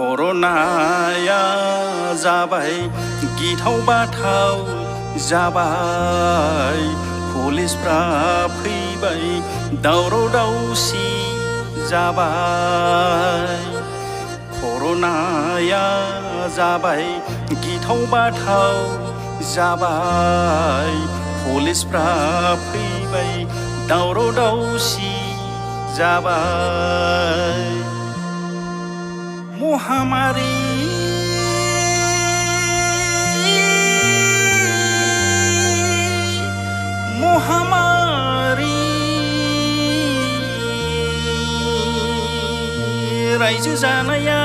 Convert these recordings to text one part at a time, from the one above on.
कर'नाया जाबाय गिथाव बाथाव जाबाय पुलिसफ्रा फैबाय दावराव दावसि जाबाय कर'नाया जाबाय गिथाव बाथाव जाबाय पुलिसफ्रा फैबाय दावराव दावसि जाबाय महामारी रायजो जानाया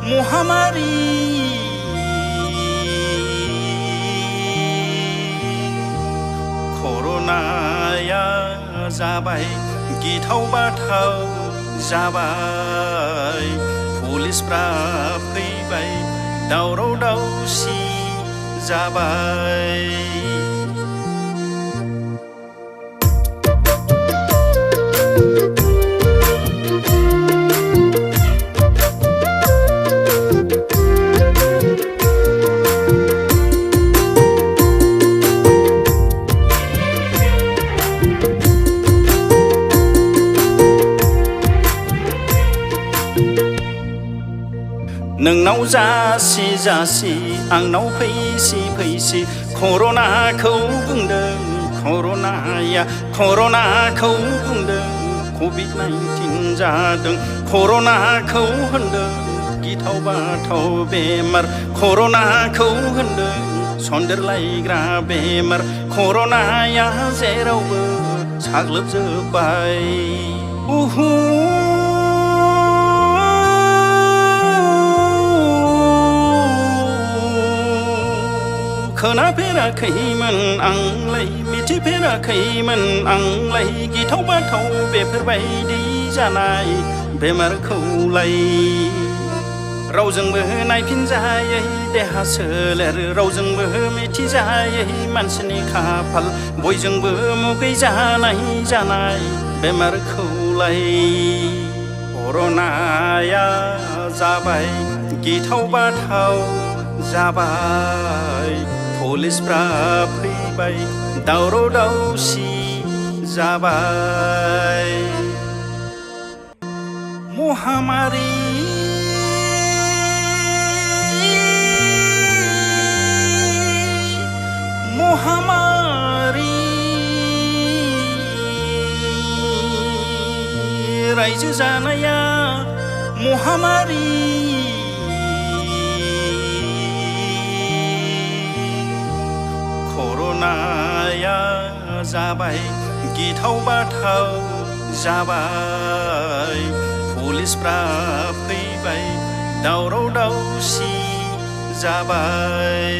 महामारी कर'नाया जाबाय गिथाव बाथाव जाबाय पुलिसफ्रा फैबाय दावराव दावसि जाबाय नोंनाव जासि जासि आंनाव फैसि फैसि कर'नाखौ बुंदों कर'नाया कर'नाखौ बुंदों कभिड-19 जादों कर'नाखौ होनदों गिथाव बाथाव बेमार कर'नाखौ होनदों सन्देरलायग्रा बेमार कर'नाया जेरावबो साग्लोबजोब्बाय खोनाफेराखैमोन आंलाय मिथिफेराखैमोन आंलाय गिथाव बाथाव बेफोरबायदि जानाय बेमारखौलाय रावजोंबो नायफिनजायै देहा सोलेर रावजोंबो मिथिजायै मानसिनि खाफाल बयजोंबो मुगैजानाय जानाय बेमारखौलाय कर'नाया जाबाय गिथाव बाथाव जाबाय पुलिसफ्रा फैबाय दावराव दावसि जाबाय महामारी रायजो जानाया महामारी कर'नाया जाबाय गिथाव बाथाव जाबाय पुलिसफ्रा फैबाय दावराव दावसि जाबाय